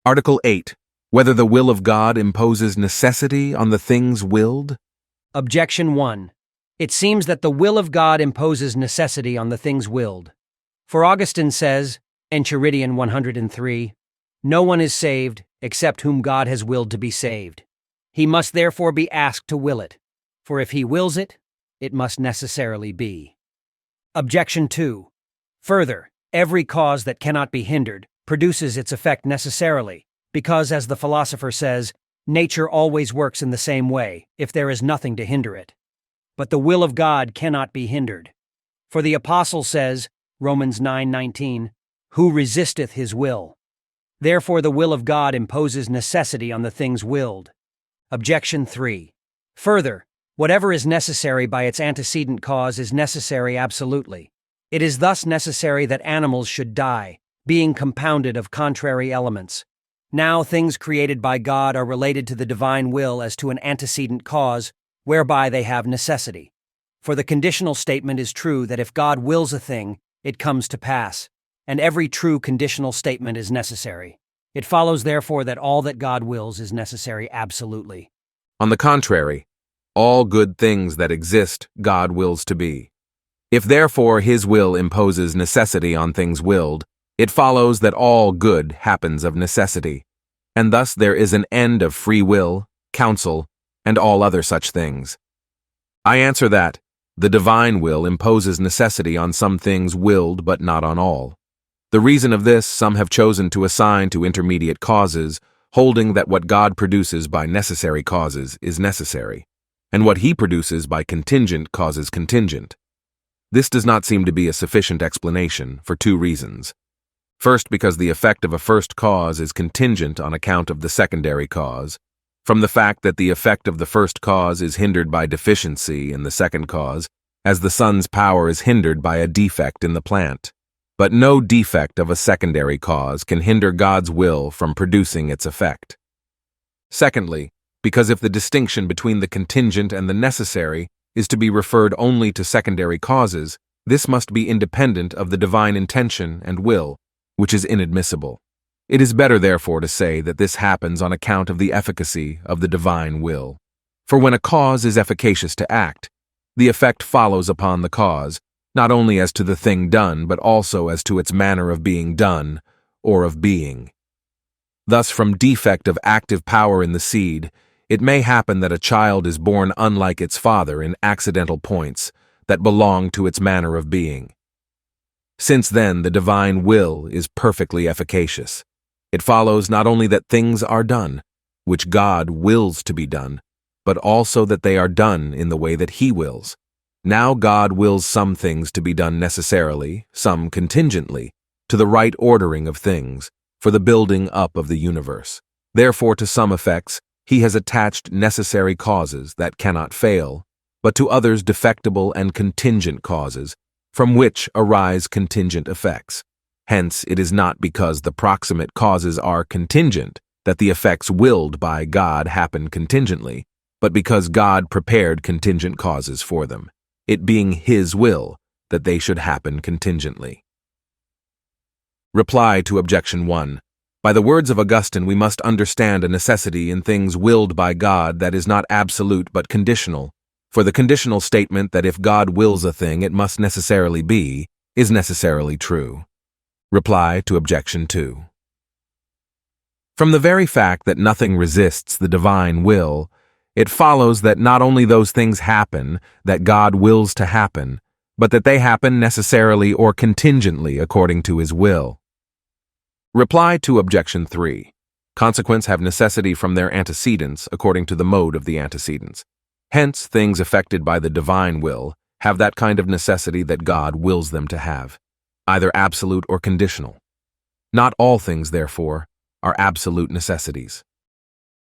Article 8. Whether the will of God imposes necessity on the things willed? Objection 1. It seems that the will of God imposes necessity on the things willed. For Augustine says, Enchiridion 103, "No one is saved except whom God has willed to be saved. He must therefore be asked to will it, for if he wills it, it must necessarily be." Objection 2. Further, every cause that cannot be hindered produces its effect necessarily, because, as the philosopher says, nature always works in the same way, if there is nothing to hinder it. But the will of God cannot be hindered. For the Apostle says, Romans 9:19, "Who resisteth his will?" Therefore the will of God imposes necessity on the things willed. Objection 3. Further, whatever is necessary by its antecedent cause is necessary absolutely. It is thus necessary that animals should die, being compounded of contrary elements. Now things created by God are related to the divine will as to an antecedent cause, whereby they have necessity. For the conditional statement is true that if God wills a thing, it comes to pass, and every true conditional statement is necessary. It follows therefore that all that God wills is necessary absolutely. On the contrary, all good things that exist God wills to be. If therefore his will imposes necessity on things willed, it follows that all good happens of necessity, and thus there is an end of free will, counsel, and all other such things. I answer that the divine will imposes necessity on some things willed but not on all. The reason of this some have chosen to assign to intermediate causes, holding that what God produces by necessary causes is necessary, and what he produces by contingent causes contingent. This does not seem to be a sufficient explanation for two reasons. First, because the effect of a first cause is contingent on account of the secondary cause, from the fact that the effect of the first cause is hindered by deficiency in the second cause, as the sun's power is hindered by a defect in the plant. But no defect of a secondary cause can hinder God's will from producing its effect. Secondly, because if the distinction between the contingent and the necessary is to be referred only to secondary causes, this must be independent of the divine intention and will, which is inadmissible. It is better, therefore, to say that this happens on account of the efficacy of the divine will. For when a cause is efficacious to act, the effect follows upon the cause, not only as to the thing done, but also as to its manner of being done, or of being. Thus, from defect of active power in the seed, it may happen that a child is born unlike its father in accidental points that belong to its manner of being. Since then the divine will is perfectly efficacious, it follows not only that things are done, which God wills to be done, but also that they are done in the way that he wills. Now God wills some things to be done necessarily, some contingently, to the right ordering of things, for the building up of the universe. Therefore, to some effects, he has attached necessary causes that cannot fail, but to others defectible and contingent causes, from which arise contingent effects. Hence, it is not because the proximate causes are contingent that the effects willed by God happen contingently, but because God prepared contingent causes for them, it being his will that they should happen contingently. Reply to Objection 1. By the words of Augustine, we must understand a necessity in things willed by God that is not absolute but conditional. For the conditional statement that if God wills a thing it must necessarily be, is necessarily true. Reply to Objection 2. From the very fact that nothing resists the divine will, it follows that not only those things happen that God wills to happen, but that they happen necessarily or contingently according to his will. Reply to Objection 3. Consequents have necessity from their antecedents according to the mode of the antecedents. Hence, things affected by the divine will have that kind of necessity that God wills them to have, either absolute or conditional. Not all things, therefore, are absolute necessities.